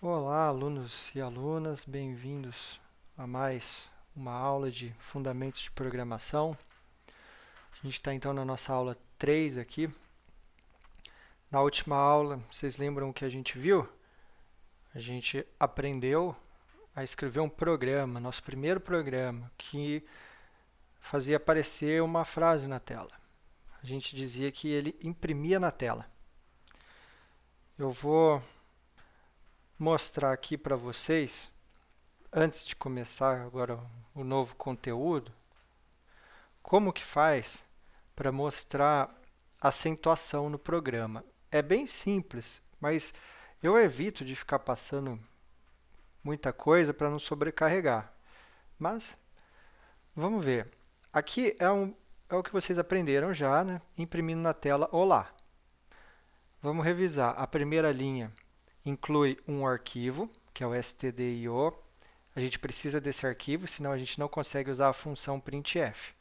Olá, alunos e alunas, bem-vindos a mais uma aula de Fundamentos de Programação. A gente está então na nossa aula 3 aqui. Na última aula, vocês lembram o que a gente viu? A gente aprendeu a escrever um programa, nosso primeiro programa, que fazia aparecer uma frase na tela. A gente dizia que ele imprimia na tela. Eu vou mostrar aqui para vocês, antes de começar agora o novo conteúdo, como que faz para mostrar acentuação no programa. É bem simples, mas eu evito de ficar passando muita coisa para não sobrecarregar. Mas vamos ver. Aqui é o que vocês aprenderam já, né? Imprimindo na tela Olá. Vamos revisar. A primeira linha inclui um arquivo, que é o stdio. A gente precisa desse arquivo, senão a gente não consegue usar a função printf.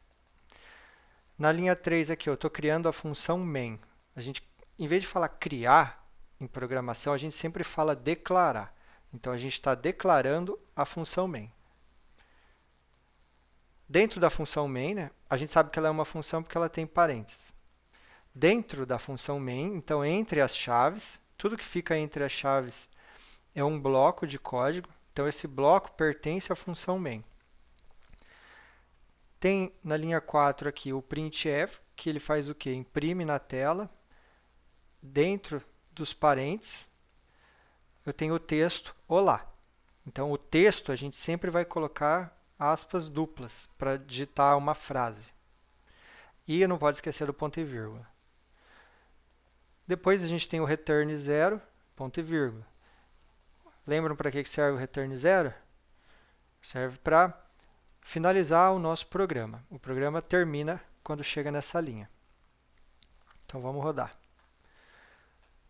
Na linha 3 aqui, eu estou criando a função main. A gente, em vez de falar criar em programação, a gente sempre fala declarar. Então, a gente está declarando a função main. Dentro da função main, né, a gente sabe que ela é uma função porque ela tem parênteses. Dentro da função main, então, entre as chaves, tudo que fica entre as chaves é um bloco de código. Então, esse bloco pertence à função main. Tem na linha 4 aqui o printf, que ele faz o quê? Imprime na tela. Dentro dos parênteses, eu tenho o texto Olá. Então, o texto a gente sempre vai colocar aspas duplas para digitar uma frase. E não pode esquecer do ponto e vírgula. Depois a gente tem o return 0, ponto e vírgula. Lembram para que serve o return 0? Serve para finalizar o nosso programa. O programa termina quando chega nessa linha. Então, vamos rodar.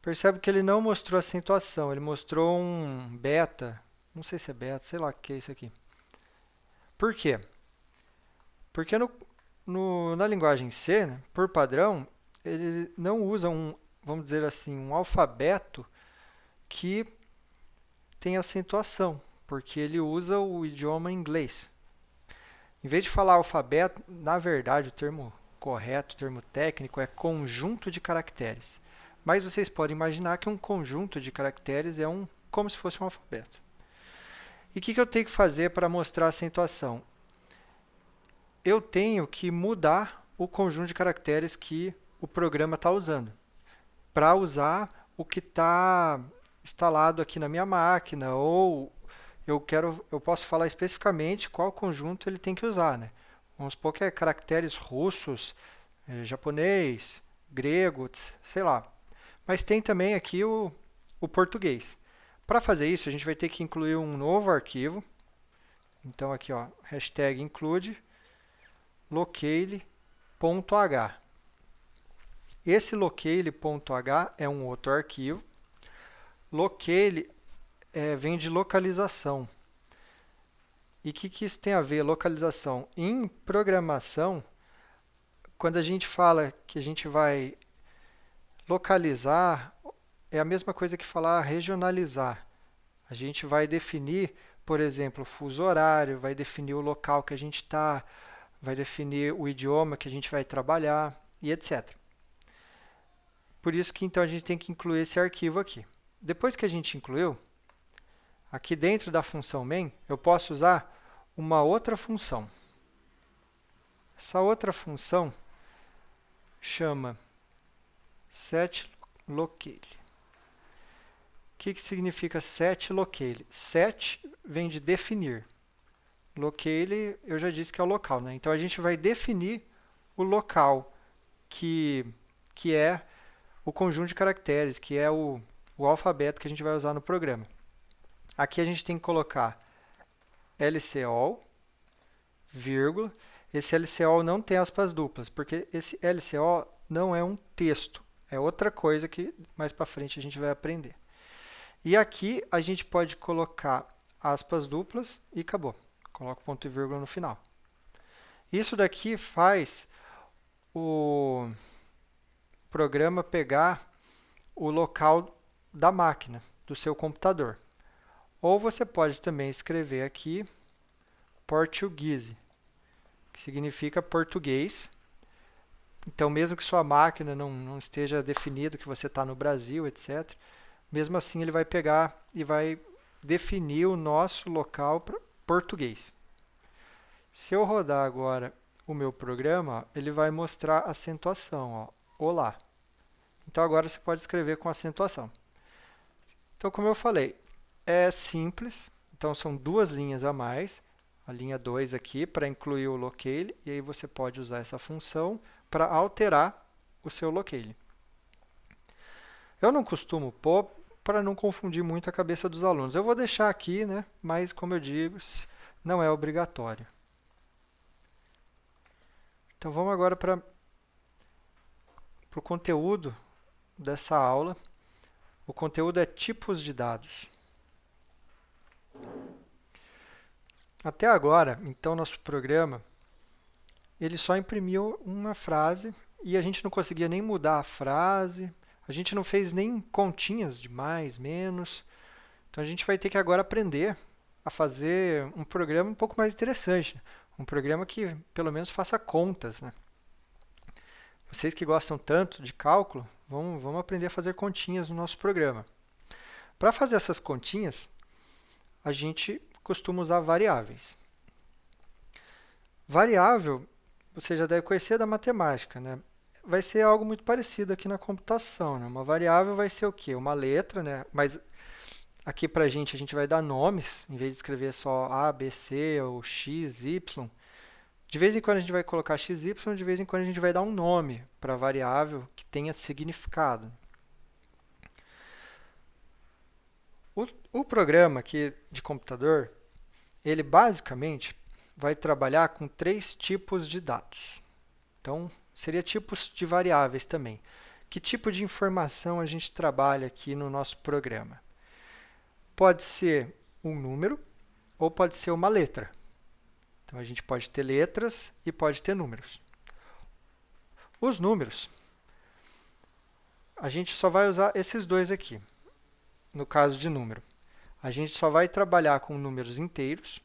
Percebe que ele não mostrou acentuação, ele mostrou um beta, não sei se é beta, sei lá o que é isso aqui. Por quê? Porque na linguagem C, né, por padrão, ele não usa vamos dizer assim, um alfabeto que tem acentuação, porque ele usa o idioma inglês. Em vez de falar alfabeto, na verdade o termo correto, o termo técnico é conjunto de caracteres. Mas vocês podem imaginar que um conjunto de caracteres é como se fosse um alfabeto. E o que eu tenho que fazer para mostrar a acentuação? Eu tenho que mudar o conjunto de caracteres que o programa está usando, para usar o que está instalado aqui na minha máquina, ou eu posso falar especificamente qual conjunto ele tem que usar, né? Vamos supor que é caracteres russos, japonês, grego, sei lá. Mas tem também aqui o português. Para fazer isso, a gente vai ter que incluir um novo arquivo. Então, aqui, ó, hashtag include locale.h. Esse locale.h é um outro arquivo. Locale vem de localização. E o que isso tem a ver, localização? Em programação, quando a gente fala que a gente vai localizar, é a mesma coisa que falar regionalizar. A gente vai definir, por exemplo, o fuso horário, vai definir o local que a gente está, vai definir o idioma que a gente vai trabalhar e etc. Por isso que então a gente tem que incluir esse arquivo aqui. Depois que a gente incluiu, aqui dentro da função main, eu posso usar uma outra função. Essa outra função chama setLocale. O que significa setLocale? Set vem de definir. Locale, eu já disse que é o local, né? Então, a gente vai definir o local, que é o conjunto de caracteres, que é o alfabeto que a gente vai usar no programa. Aqui a gente tem que colocar LCOL, vírgula. Esse LCOL não tem aspas duplas, porque esse LCO não é um texto. É outra coisa que mais para frente a gente vai aprender. E aqui a gente pode colocar aspas duplas e acabou. Coloca o ponto e vírgula no final. Isso daqui faz o programa pegar o local da máquina, do seu computador. Ou você pode também escrever aqui Portuguese, que significa português. Então, mesmo que sua máquina não esteja definido que você está no Brasil, etc., mesmo assim ele vai pegar e vai definir o nosso local para português. Se eu rodar agora o meu programa, ele vai mostrar a acentuação, ó, olá. Então agora você pode escrever com acentuação. Então, como eu falei, é simples, então são duas linhas a mais, a linha 2 aqui para incluir o locale, e aí você pode usar essa função para alterar o seu locale. Eu não costumo pôr para não confundir muito a cabeça dos alunos. Eu vou deixar aqui, né? Mas, como eu digo, não é obrigatório. Então, vamos agora para o conteúdo dessa aula. O conteúdo é tipos de dados. Até agora, então, nosso programa, ele só imprimiu uma frase e a gente não conseguia nem mudar a frase, a gente não fez nem continhas de mais, menos. Então, a gente vai ter que agora aprender a fazer um programa um pouco mais interessante, um programa que pelo menos faça contas, né? Vocês que gostam tanto de cálculo, vamos aprender a fazer continhas no nosso programa. Para fazer essas continhas, a gente costuma usar variáveis. Variável, você já deve conhecer da matemática, né? Vai ser algo muito parecido aqui na computação, né? Uma variável vai ser o quê? Uma letra, né? Mas aqui para a gente vai dar nomes, em vez de escrever só A, B, C ou X, Y. De vez em quando a gente vai colocar XY, de vez em quando a gente vai dar um nome para a variável que tenha significado. O programa aqui de computador, ele basicamente vai trabalhar com três tipos de dados. Então, seria tipos de variáveis também. Que tipo de informação a gente trabalha aqui no nosso programa? Pode ser um número ou pode ser uma letra. Então, a gente pode ter letras e pode ter números. Os números, a gente só vai usar esses dois aqui, no caso de número. A gente só vai trabalhar com números inteiros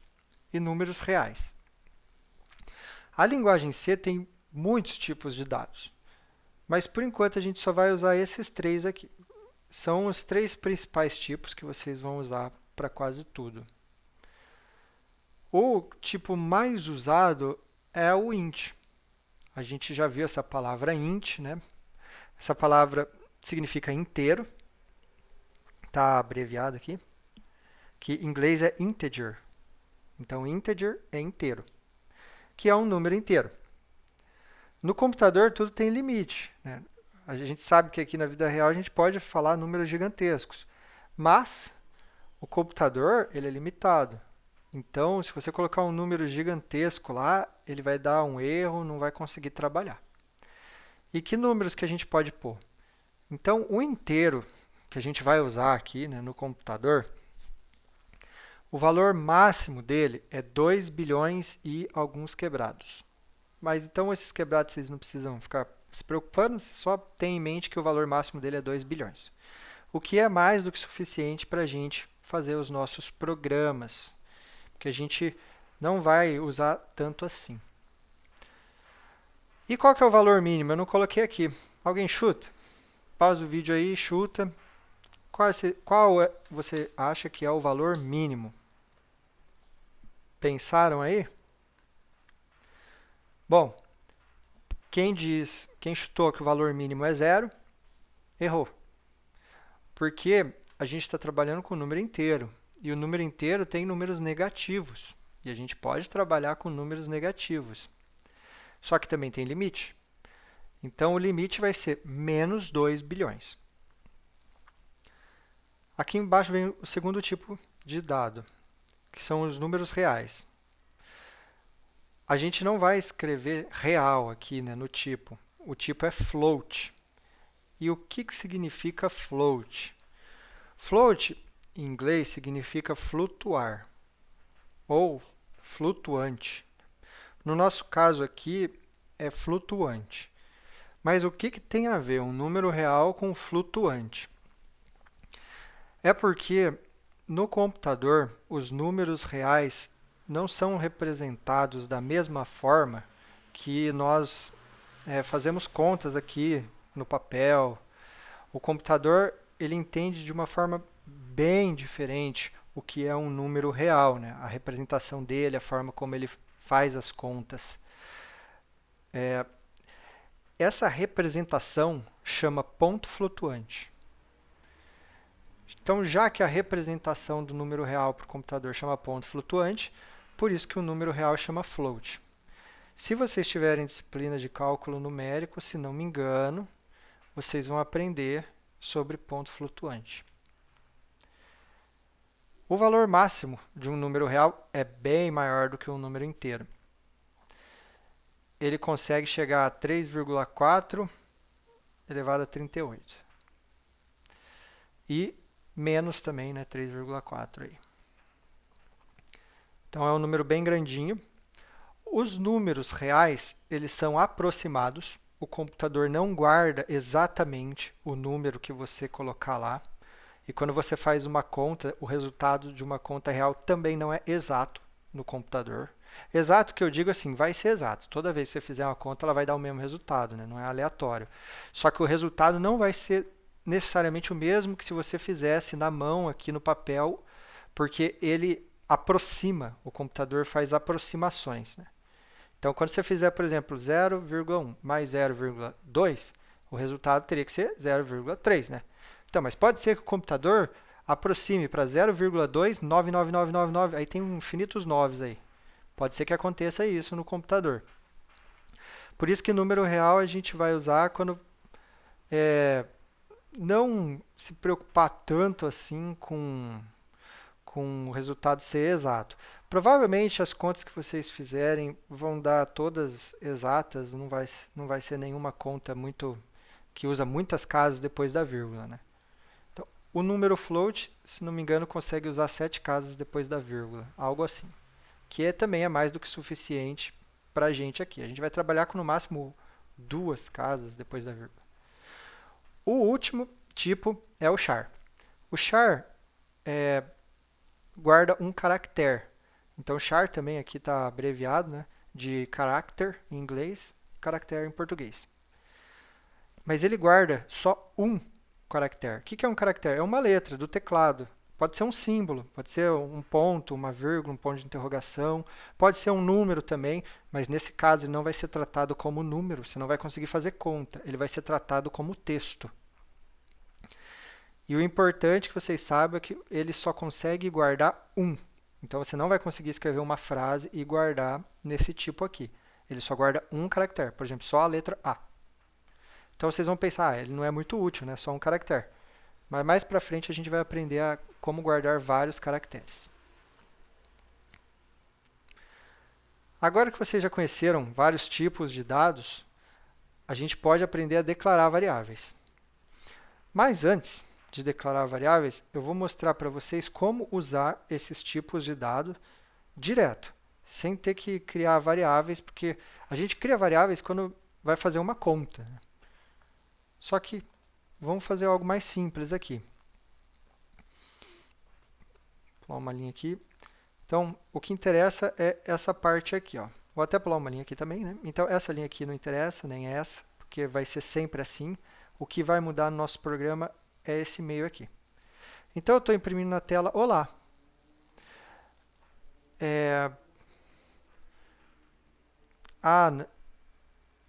e números reais. A linguagem C tem muitos tipos de dados, mas por enquanto a gente só vai usar esses três aqui. São os três principais tipos que vocês vão usar para quase tudo. O tipo mais usado é o int. A gente já viu essa palavra int, né? Essa palavra significa inteiro, está abreviado aqui, que em inglês é integer. Então, integer é inteiro, que é um número inteiro. No computador, tudo tem limite, né? A gente sabe que aqui na vida real a gente pode falar números gigantescos, mas o computador ele é limitado. Então, se você colocar um número gigantesco lá, ele vai dar um erro, não vai conseguir trabalhar. E que números que a gente pode pôr? Então, o inteiro que a gente vai usar aqui, né, no computador, o valor máximo dele é 2 bilhões e alguns quebrados. Mas então esses quebrados vocês não precisam ficar se preocupando, você só tem em mente que o valor máximo dele é 2 bilhões. O que é mais do que suficiente para a gente fazer os nossos programas, que a gente não vai usar tanto assim. E qual que é o valor mínimo? Eu não coloquei aqui. Alguém chuta? Pausa o vídeo aí e chuta. Qual você acha que é o valor mínimo? Pensaram aí? Bom, quem chutou que o valor mínimo é zero, errou. Porque a gente está trabalhando com o número inteiro. E o número inteiro tem números negativos. E a gente pode trabalhar com números negativos. Só que também tem limite. Então, o limite vai ser menos 2 bilhões. Aqui embaixo vem o segundo tipo de dado, que são os números reais. A gente não vai escrever real aqui, né, no tipo. O tipo é float. E o que significa float? Float, em inglês, significa flutuar ou flutuante. No nosso caso aqui, é flutuante. Mas o que tem a ver um número real com flutuante? É porque No computador, os números reais não são representados da mesma forma que nós fazemos contas aqui no papel. O computador ele entende de uma forma bem diferente o que é um número real, né? A representação dele, a forma como ele faz as contas. Essa representação chama ponto flutuante. Então, já que a representação do número real para o computador chama ponto flutuante, por isso que o número real chama float. Se vocês tiverem disciplina de cálculo numérico, se não me engano, vocês vão aprender sobre ponto flutuante. O valor máximo de um número real é bem maior do que um número inteiro. Ele consegue chegar a 3,4 elevado a 38. E menos também, né, 3,4 aí. Então é um número bem grandinho. Os números reais, eles são aproximados. O computador não guarda exatamente o número que você colocar lá. E quando você faz uma conta, o resultado de uma conta real também não é exato no computador. Exato que eu digo assim, vai ser exato. Toda vez que você fizer uma conta, ela vai dar o mesmo resultado, né? Não é aleatório. Só que o resultado não vai ser necessariamente o mesmo que se você fizesse na mão aqui no papel, porque ele aproxima, o computador faz aproximações, né? Então, quando você fizer, por exemplo, 0,1 mais 0,2, o resultado teria que ser 0,3, né? Então, mas pode ser que o computador aproxime para 0,299999, aí tem infinitos noves aí. Pode ser que aconteça isso no computador. Por isso que número real a gente vai usar quando não se preocupar tanto assim com o resultado ser exato. Provavelmente as contas que vocês fizerem vão dar todas exatas, não vai ser nenhuma conta que usa muitas casas depois da vírgula, né? Então, o número float, se não me engano, consegue usar 7 casas depois da vírgula, algo assim. Que também é mais do que suficiente para a gente aqui. A gente vai trabalhar com no máximo 2 casas depois da vírgula. O último tipo é o char. O char guarda um caractere. Então, char também aqui está abreviado, né, de character em inglês, caractere em português. Mas ele guarda só um caractere. O que é um caractere? É uma letra do teclado. Pode ser um símbolo, pode ser um ponto, uma vírgula, um ponto de interrogação, pode ser um número também, mas nesse caso ele não vai ser tratado como número, você não vai conseguir fazer conta, ele vai ser tratado como texto. E o importante que vocês saibam é que ele só consegue guardar um. Então você não vai conseguir escrever uma frase e guardar nesse tipo aqui. Ele só guarda um caractere, por exemplo, só a letra A. Então vocês vão pensar, ele não é muito útil, né? Só um caractere. Mas mais para frente a gente vai aprender a como guardar vários caracteres. Agora que vocês já conheceram vários tipos de dados, a gente pode aprender a declarar variáveis. Mas antes de declarar variáveis, eu vou mostrar para vocês como usar esses tipos de dados direto, sem ter que criar variáveis, porque a gente cria variáveis quando vai fazer uma conta. Só que vamos fazer algo mais simples aqui. Vou pular uma linha aqui. Então, o que interessa é essa parte aqui, ó. Vou até pular uma linha aqui também, né? Então, essa linha aqui não interessa, nem essa, porque vai ser sempre assim. O que vai mudar no nosso programa é esse meio aqui. Então, eu estou imprimindo na tela, olá.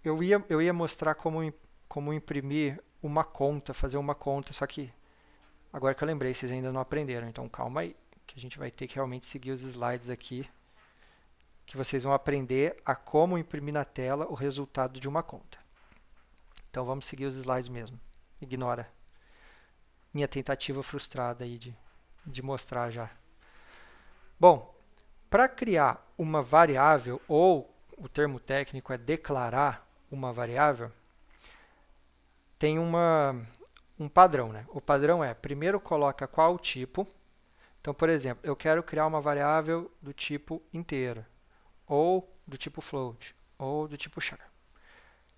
Eu ia mostrar como imprimir uma conta, fazer uma conta, só que agora que eu lembrei, vocês ainda não aprenderam, então calma aí, que a gente vai ter que realmente seguir os slides aqui, que vocês vão aprender a como imprimir na tela o resultado de uma conta. Então vamos seguir os slides mesmo. Ignora minha tentativa frustrada aí de mostrar já. Bom, para criar uma variável, ou o termo técnico é declarar uma variável, tem um padrão, né? O padrão é, primeiro coloca qual tipo. Então, por exemplo, eu quero criar uma variável do tipo inteiro, ou do tipo float, ou do tipo char.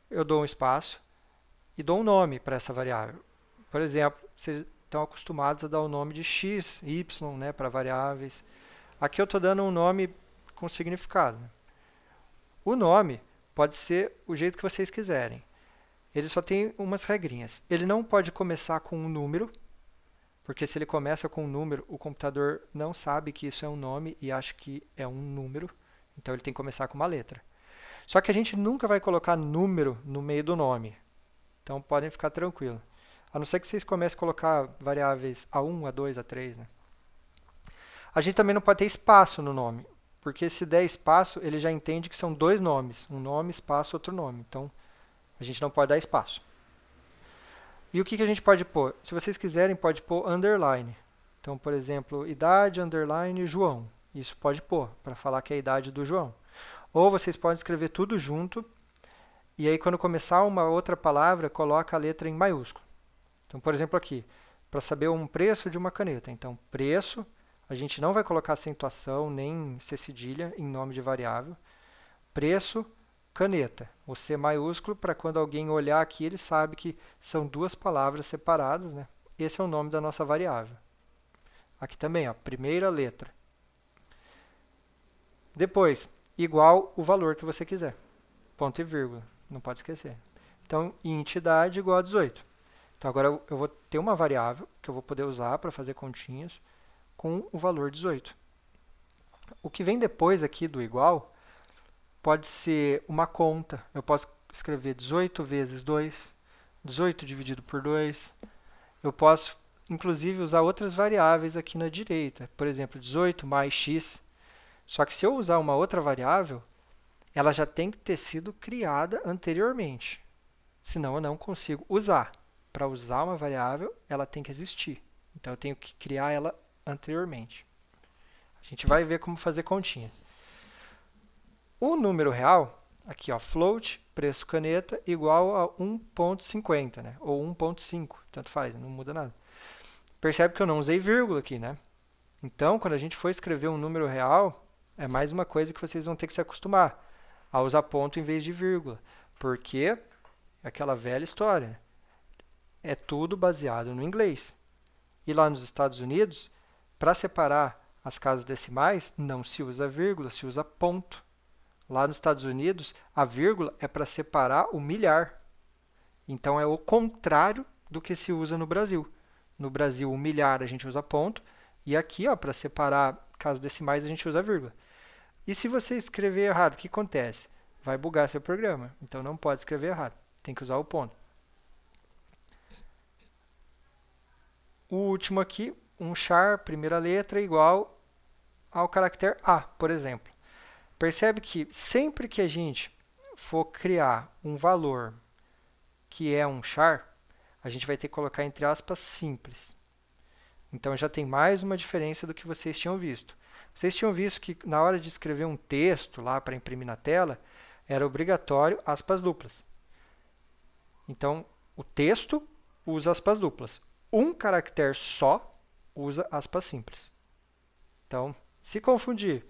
Eu dou um espaço e dou um nome para essa variável. Por exemplo, vocês estão acostumados a dar o nome de x, y, né, para variáveis. Aqui eu estou dando um nome com significado. O nome pode ser o jeito que vocês quiserem. Ele só tem umas regrinhas. Ele não pode começar com um número, porque se ele começa com um número, o computador não sabe que isso é um nome e acha que é um número. Então ele tem que começar com uma letra. Só que a gente nunca vai colocar número no meio do nome. Então podem ficar tranquilos. A não ser que vocês comecem a colocar variáveis A1, A2, A3, né? A gente também não pode ter espaço no nome, porque se der espaço, ele já entende que são dois nomes. Um nome, espaço, outro nome. Então, a gente não pode dar espaço. E o que a gente pode pôr? Se vocês quiserem, pode pôr underline. Então, por exemplo, idade, underline, João. Isso pode pôr, para falar que é a idade do João. Ou vocês podem escrever tudo junto, e aí quando começar uma outra palavra, coloca a letra em maiúsculo. Então, por exemplo, aqui, para saber um preço de uma caneta. Então, preço, a gente não vai colocar acentuação nem C cedilha em nome de variável. Preço, caneta, o C maiúsculo, para quando alguém olhar aqui, ele sabe que são duas palavras separadas, né? Esse é o nome da nossa variável. Aqui também, ó, primeira letra. Depois, igual o valor que você quiser. Ponto e vírgula, não pode esquecer. Então, int idade igual a 18. Então, agora eu vou ter uma variável que eu vou poder usar para fazer continhas com o valor 18. O que vem depois aqui do igual pode ser uma conta. Eu posso escrever 18 vezes 2, 18 dividido por 2. Eu posso, inclusive, usar outras variáveis aqui na direita. Por exemplo, 18 mais x. Só que se eu usar uma outra variável, ela já tem que ter sido criada anteriormente. Senão eu não consigo usar. Para usar uma variável, ela tem que existir. Então eu tenho que criar ela anteriormente. A gente vai ver como fazer continha. O número real, aqui ó, float, preço caneta, igual a 1,50, né? Ou 1,5, tanto faz, não muda nada. Percebe que eu não usei vírgula aqui, né? Então, quando a gente for escrever um número real, é mais uma coisa que vocês vão ter que se acostumar a usar ponto em vez de vírgula. Porque é aquela velha história. É tudo baseado no inglês. E lá nos Estados Unidos, para separar as casas decimais, não se usa vírgula, se usa ponto. Lá nos Estados Unidos, a vírgula é para separar o milhar. Então, é o contrário do que se usa no Brasil. No Brasil, o milhar a gente usa ponto, e aqui, para separar casas decimais, a gente usa vírgula. E se você escrever errado, o que acontece? Vai bugar seu programa. Então, não pode escrever errado. Tem que usar o ponto. O último aqui, um char, primeira letra, igual ao caractere A, por exemplo. Percebe que sempre que a gente for criar um valor que é um char, a gente vai ter que colocar entre aspas simples. Então, já tem mais uma diferença do que vocês tinham visto. Vocês tinham visto que na hora de escrever um texto lá para imprimir na tela, era obrigatório aspas duplas. Então, o texto usa aspas duplas. Um caractere só usa aspas simples. Então, se confundir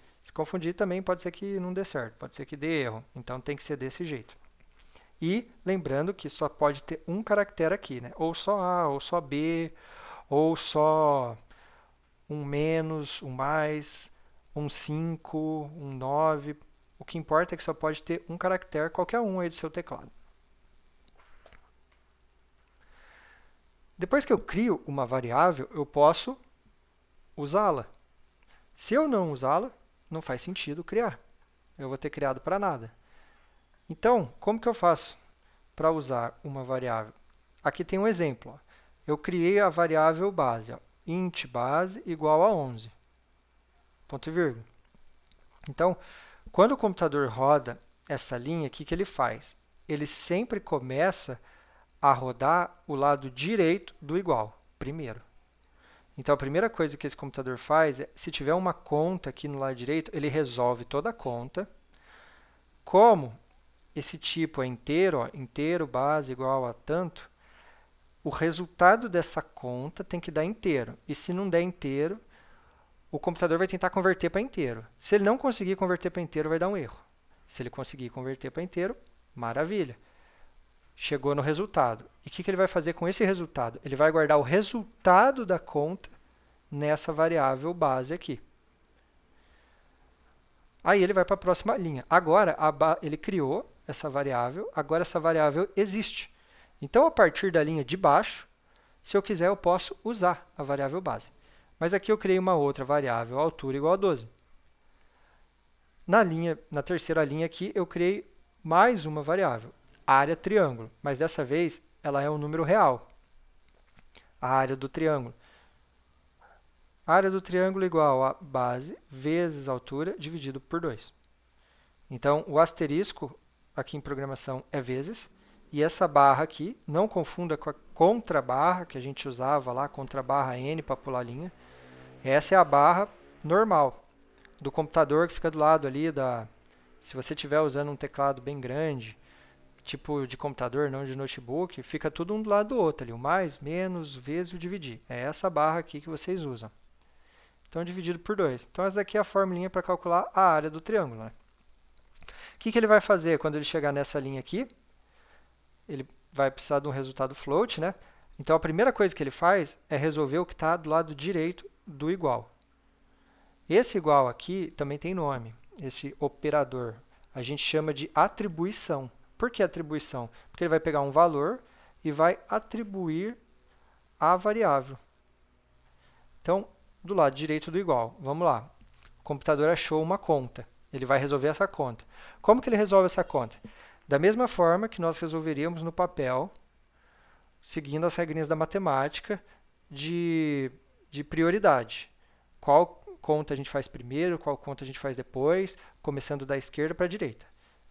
também pode ser que não dê certo, pode ser que dê erro. Então, tem que ser desse jeito. E lembrando que só pode ter um caractere aqui, né? Ou só A, ou só B, ou só um menos, um mais, um 5, um 9. O que importa é que só pode ter um caractere, qualquer um aí do seu teclado. Depois que eu crio uma variável, eu posso usá-la. Se eu não usá-la, não faz sentido criar. Eu vou ter criado para nada. Então, como que eu faço para usar uma variável? Aqui tem um exemplo. Ó. Eu criei a variável base. Ó. Int base igual a 11. Ponto e vírgula. Então, quando o computador roda essa linha, o que ele faz? Ele sempre começa a rodar o lado direito do igual, primeiro. Então, a primeira coisa que esse computador faz é, se tiver uma conta aqui no lado direito, ele resolve toda a conta. Como esse tipo é inteiro, ó, inteiro, base igual a tanto, o resultado dessa conta tem que dar inteiro. E se não der inteiro, o computador vai tentar converter para inteiro. Se ele não conseguir converter para inteiro, vai dar um erro. Se ele conseguir converter para inteiro, maravilha. chegou no resultado. E o que ele vai fazer com esse resultado? Ele vai guardar o resultado da conta nessa variável base aqui. Aí ele vai para a próxima linha. Agora, ele criou essa variável, agora essa variável existe. Então, a partir da linha de baixo, se eu quiser, eu posso usar a variável base. Mas aqui eu criei uma outra variável, altura igual a 12. Na terceira linha aqui, eu criei mais uma variável, área triângulo, mas dessa vez ela é um número real, a área do triângulo. A área do triângulo é igual a base vezes altura dividido por 2. Então, o asterisco aqui em programação é vezes, e essa barra aqui, não confunda com a contrabarra que a gente usava lá, contrabarra N para pular linha. Essa é a barra normal do computador que fica do lado ali da... Se você estiver usando um teclado bem grande, tipo de computador, não de notebook, fica tudo um do lado do outro ali, o mais, menos, vezes e o dividir. É essa barra aqui que vocês usam. Então, dividido por 2. Então, essa daqui é a formulinha para calcular a área do triângulo, né? O que ele vai fazer quando ele chegar nessa linha aqui? Ele vai precisar de um resultado float, né? Então, a primeira coisa que ele faz é resolver o que está do lado direito do igual. Esse igual aqui também tem nome, esse operador. A gente chama de atribuição. Por que atribuição? Porque ele vai pegar um valor e vai atribuir à variável. Então, do lado direito do igual, vamos lá. O computador achou uma conta. Ele vai resolver essa conta. Como que ele resolve essa conta? Da mesma forma que nós resolveríamos no papel, seguindo as regrinhas da matemática de prioridade. Qual conta a gente faz primeiro, qual conta a gente faz depois, começando da esquerda para a direita.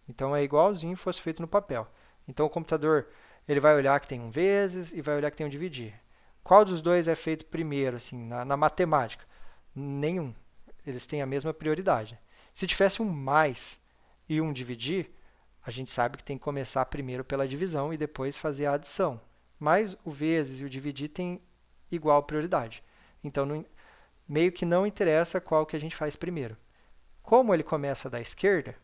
Então, é igualzinho fosse feito no papel. Então, o computador ele vai olhar que tem um vezes e vai olhar que tem um dividir. Qual dos dois é feito primeiro, assim, na matemática? Nenhum. Eles têm a mesma prioridade. Se tivesse um mais e um dividir, a gente sabe que tem que começar primeiro pela divisão e depois fazer a adição. Mas o vezes e o dividir têm igual prioridade. Então, meio que não interessa qual que a gente faz primeiro. Como ele começa da esquerda,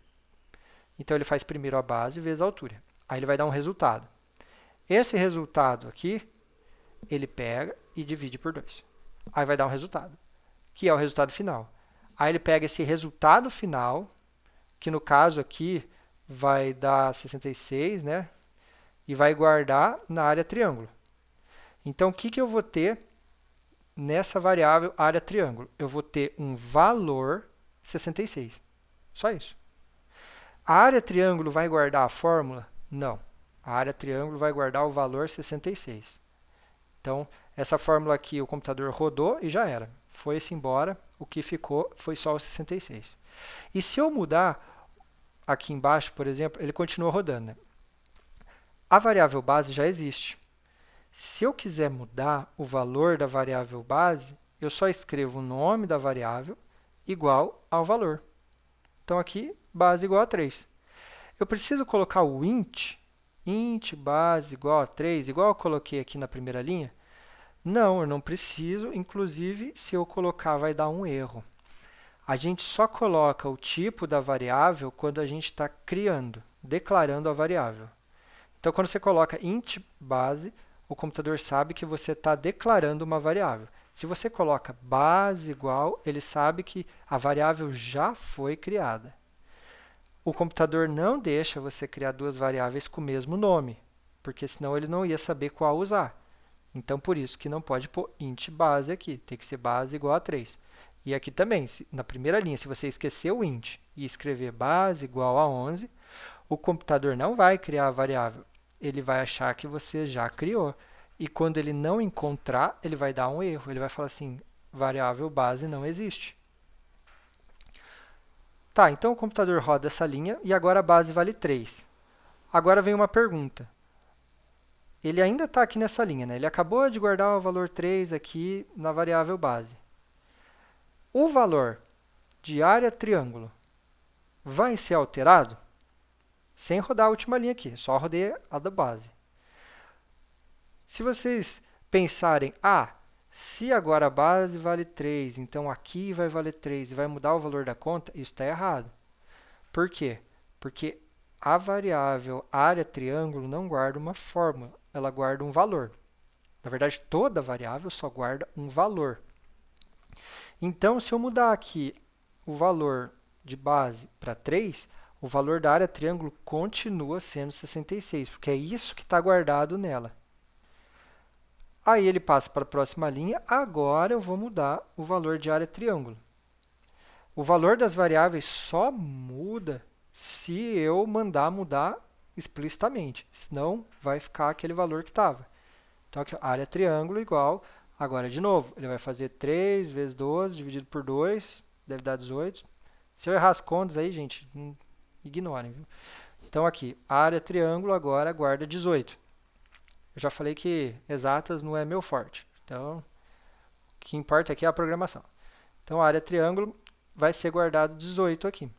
então ele faz primeiro a base vezes a altura. Aí ele vai dar um resultado. Esse resultado aqui, ele pega e divide por 2. Aí vai dar um resultado, que é o resultado final. Aí ele pega esse resultado final, que no caso aqui vai dar 66, né? E vai guardar na área triângulo. Então, o que eu vou ter nessa variável área triângulo? Eu vou ter um valor 66. Só isso. A área triângulo vai guardar a fórmula? Não. A área triângulo vai guardar o valor 66. Então, essa fórmula aqui o computador rodou e já era. Foi-se embora, o que ficou foi só o 66. E se eu mudar aqui embaixo, por exemplo, ele continua rodando, né? A variável base já existe. Se eu quiser mudar o valor da variável base, eu só escrevo o nome da variável igual ao valor. Então, aqui, base igual a 3. Eu preciso colocar o int base igual a 3, igual eu coloquei aqui na primeira linha? Não, eu não preciso. Inclusive, se eu colocar, vai dar um erro. A gente só coloca o tipo da variável quando a gente está criando, declarando a variável. Então, quando você coloca int base, o computador sabe que você está declarando uma variável. Se você coloca base igual, ele sabe que a variável já foi criada. O computador não deixa você criar duas variáveis com o mesmo nome, porque senão ele não ia saber qual usar. Então, por isso que não pode pôr int base aqui, tem que ser base igual a 3. E aqui também, na primeira linha, se você esquecer o int e escrever base igual a 11, o computador não vai criar a variável, ele vai achar que você já criou. E quando ele não encontrar, ele vai dar um erro, ele vai falar assim, variável base não existe. Tá, então o computador roda essa linha e agora a base vale 3. Agora vem uma pergunta. Ele ainda está aqui nessa linha, né? Ele acabou de guardar o valor 3 aqui na variável base. O valor de área triângulo vai ser alterado? Sem rodar a última linha aqui, só rodei a da base. Se vocês pensarem, se agora a base vale 3, então aqui vai valer 3 e vai mudar o valor da conta, isso está errado. Por quê? Porque a variável área triângulo não guarda uma fórmula, ela guarda um valor. Na verdade, toda variável só guarda um valor. Então, se eu mudar aqui o valor de base para 3, o valor da área triângulo continua sendo 66, porque é isso que está guardado nela. Aí ele passa para a próxima linha, agora eu vou mudar o valor de área triângulo. O valor das variáveis só muda se eu mandar mudar explicitamente, senão vai ficar aquele valor que estava. Então, aqui, área triângulo igual, agora de novo, ele vai fazer 3 vezes 12 dividido por 2, deve dar 18. Se eu errar as contas aí, gente, ignorem, viu? Então, aqui, área triângulo agora guarda 18. Eu já falei que exatas não é meu forte, então, o que importa aqui é a programação. Então, a área triângulo vai ser guardado 18 aqui.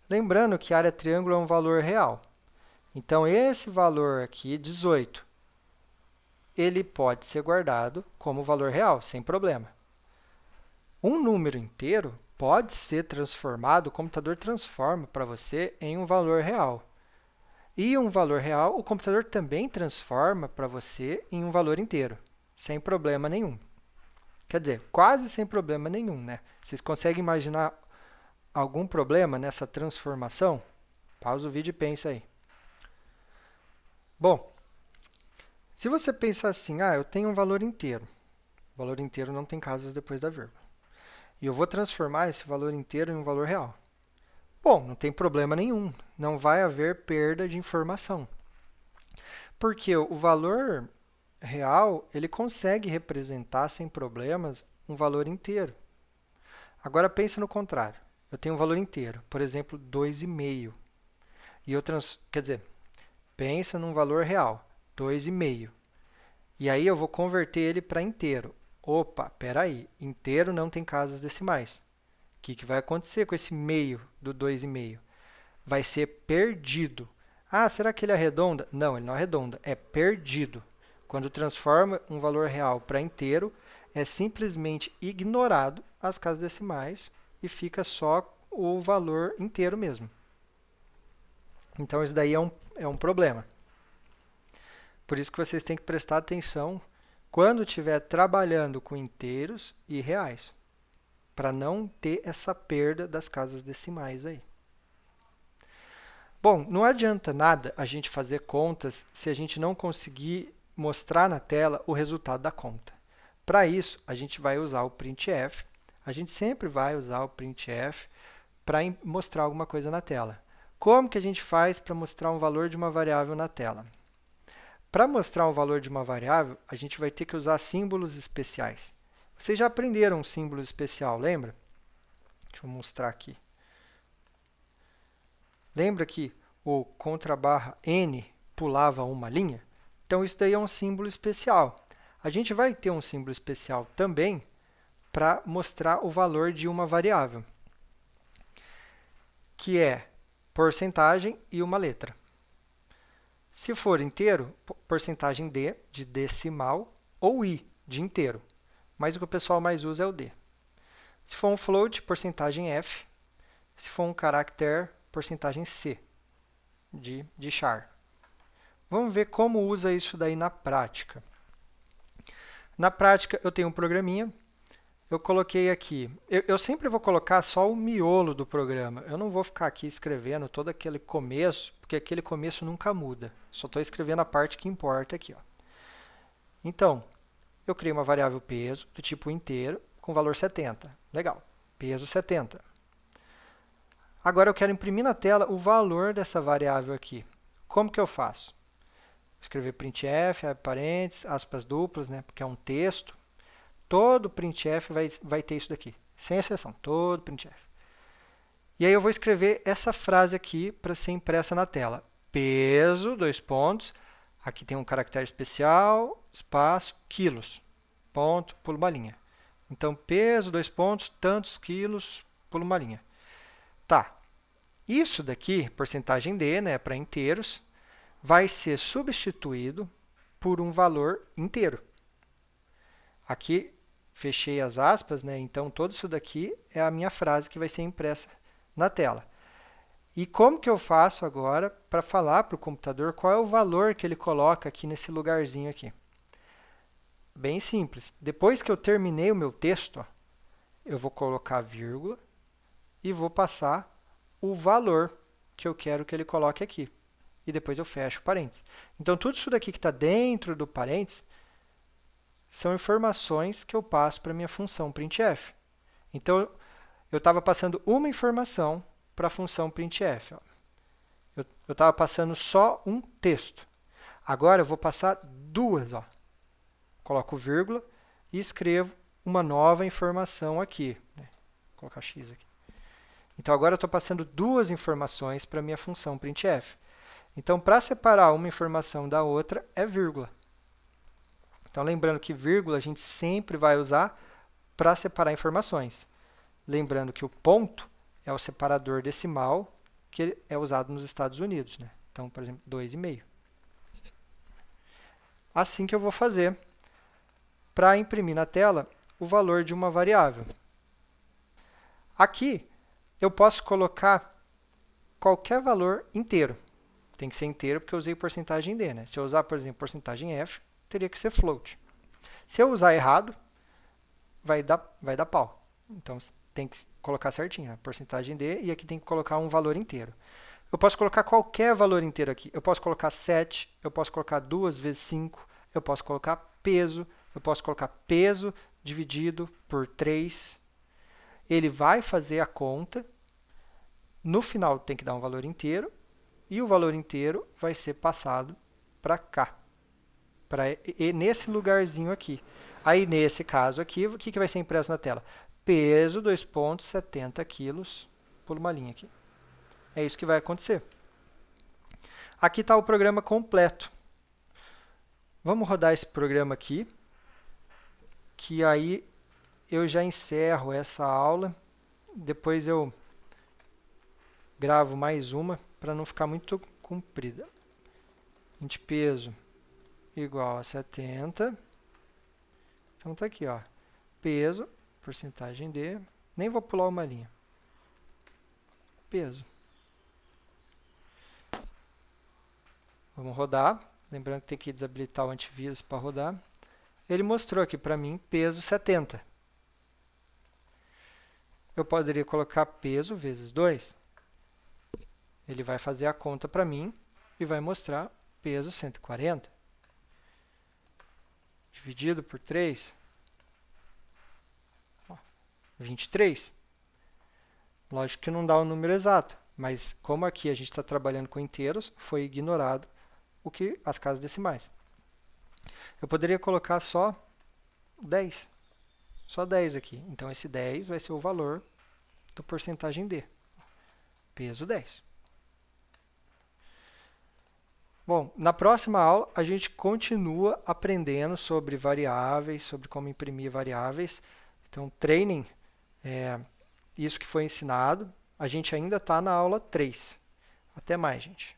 Lembrando que a área triângulo é um valor real. Então, esse valor aqui, 18, ele pode ser guardado como valor real, sem problema. Um número inteiro pode ser transformado, o computador transforma para você em um valor real. E um valor real, o computador também transforma para você em um valor inteiro, sem problema nenhum. Quer dizer, quase sem problema nenhum, né? Vocês conseguem imaginar algum problema nessa transformação? Pausa o vídeo e pensa aí. Bom, se você pensar assim, eu tenho um valor inteiro. O valor inteiro não tem casas depois da vírgula. E eu vou transformar esse valor inteiro em um valor real. Bom, não tem problema nenhum. Não vai haver perda de informação. Porque o valor real, ele consegue representar sem problemas um valor inteiro. Agora pense no contrário. Eu tenho um valor inteiro, por exemplo, 2,5. E eu quer dizer, pensa num valor real, 2,5. E aí eu vou converter ele para inteiro. Opa, espera aí, inteiro não tem casas decimais. O que vai acontecer com esse meio do 2,5? Vai ser perdido. Será que ele arredonda? Não, ele não arredonda, é perdido. Quando transforma um valor real para inteiro, é simplesmente ignorado as casas decimais e fica só o valor inteiro mesmo. Então, isso daí é um problema. Por isso que vocês têm que prestar atenção quando estiver trabalhando com inteiros e reais, para não ter essa perda das casas decimais aí. Bom, não adianta nada a gente fazer contas se a gente não conseguir mostrar na tela o resultado da conta. Para isso, a gente vai usar o printf. A gente sempre vai usar o printf para mostrar alguma coisa na tela. Como que a gente faz para mostrar um valor de uma variável na tela? Para mostrar um valor de uma variável, a gente vai ter que usar símbolos especiais. Vocês já aprenderam um símbolo especial, lembra? Deixa eu mostrar aqui. Lembra que o contrabarra N pulava uma linha? Então, isso daí é um símbolo especial. A gente vai ter um símbolo especial também para mostrar o valor de uma variável, que é porcentagem e uma letra. Se for inteiro, porcentagem D, de decimal, ou I, de inteiro. Mas o que o pessoal mais usa é o D. Se for um float, porcentagem F. Se for um caractere, porcentagem C, de char. Vamos ver como usa isso daí na prática. Na prática, eu tenho um programinha. Eu coloquei aqui. Eu sempre vou colocar só o miolo do programa. Eu não vou ficar aqui escrevendo todo aquele começo, porque aquele começo nunca muda. Só estou escrevendo a parte que importa aqui. Então, eu criei uma variável peso do tipo inteiro com valor 70. Legal. Peso 70. Agora eu quero imprimir na tela o valor dessa variável aqui. Como que eu faço? Vou escrever printf, parênteses, aspas duplas, né, porque é um texto. Todo printf vai ter isso daqui, sem exceção, todo printf. E aí eu vou escrever essa frase aqui para ser impressa na tela. Peso, dois pontos, aqui tem um caractere especial, espaço, quilos, ponto, pulo uma linha. Então, peso, dois pontos, tantos quilos, pulo uma linha. Tá, isso daqui, porcentagem D, né, para inteiros, vai ser substituído por um valor inteiro. Aqui, fechei as aspas, né? Então, todo isso daqui é a minha frase que vai ser impressa na tela. E como que eu faço agora para falar para o computador qual é o valor que ele coloca aqui nesse lugarzinho aqui? Bem simples. Depois que eu terminei o meu texto, ó, eu vou colocar vírgula e vou passar o valor que eu quero que ele coloque aqui. E depois eu fecho o parênteses. Então, tudo isso daqui que está dentro do parênteses são informações que eu passo para a minha função printf. Então, eu estava passando uma informação para a função printf. Ó. Eu estava passando só um texto. Agora, eu vou passar duas. Ó. Coloco vírgula e escrevo uma nova informação aqui. Né? Vou colocar x aqui. Então, agora eu estou passando duas informações para a minha função printf. Então, para separar uma informação da outra, é vírgula. Então, lembrando que vírgula a gente sempre vai usar para separar informações. Lembrando que o ponto é o separador decimal que é usado nos Estados Unidos. Né? Então, por exemplo, 2,5. Assim que eu vou fazer para imprimir na tela o valor de uma variável. Aqui, eu posso colocar qualquer valor inteiro. Tem que ser inteiro porque eu usei porcentagem D. Né? Se eu usar, por exemplo, porcentagem F, teria que ser float. Se eu usar errado, vai dar pau. Então, tem que colocar certinho, a porcentagem D, e aqui tem que colocar um valor inteiro. Eu posso colocar qualquer valor inteiro aqui. Eu posso colocar 7, eu posso colocar 2 vezes 5, eu posso colocar peso, eu posso colocar peso dividido por 3. Ele vai fazer a conta. No final, tem que dar um valor inteiro. E o valor inteiro vai ser passado para cá, nesse lugarzinho aqui. Aí, nesse caso aqui, o que vai ser impresso na tela? Peso, 2,70 quilos, pula uma linha aqui. É isso que vai acontecer. Aqui está o programa completo. Vamos rodar esse programa aqui, que aí eu já encerro essa aula. Depois eu gravo mais uma, para não ficar muito comprida. Peso igual a 70. Então, está aqui, ó. Peso, porcentagem D. Nem vou pular uma linha. Peso. Vamos rodar. Lembrando que tem que desabilitar o antivírus para rodar. Ele mostrou aqui para mim peso 70. Eu poderia colocar peso vezes 2. Ele vai fazer a conta para mim e vai mostrar peso 140. Dividido por 3, 23. Lógico que não dá o número exato, mas como aqui a gente está trabalhando com inteiros, foi ignorado as casas decimais. Eu poderia colocar só 10. Só 10 aqui. Então, esse 10 vai ser o valor do porcentagem D. Peso 10. Bom, na próxima aula, a gente continua aprendendo sobre variáveis, sobre como imprimir variáveis. Então, treinem isso que foi ensinado. A gente ainda está na aula 3. Até mais, gente.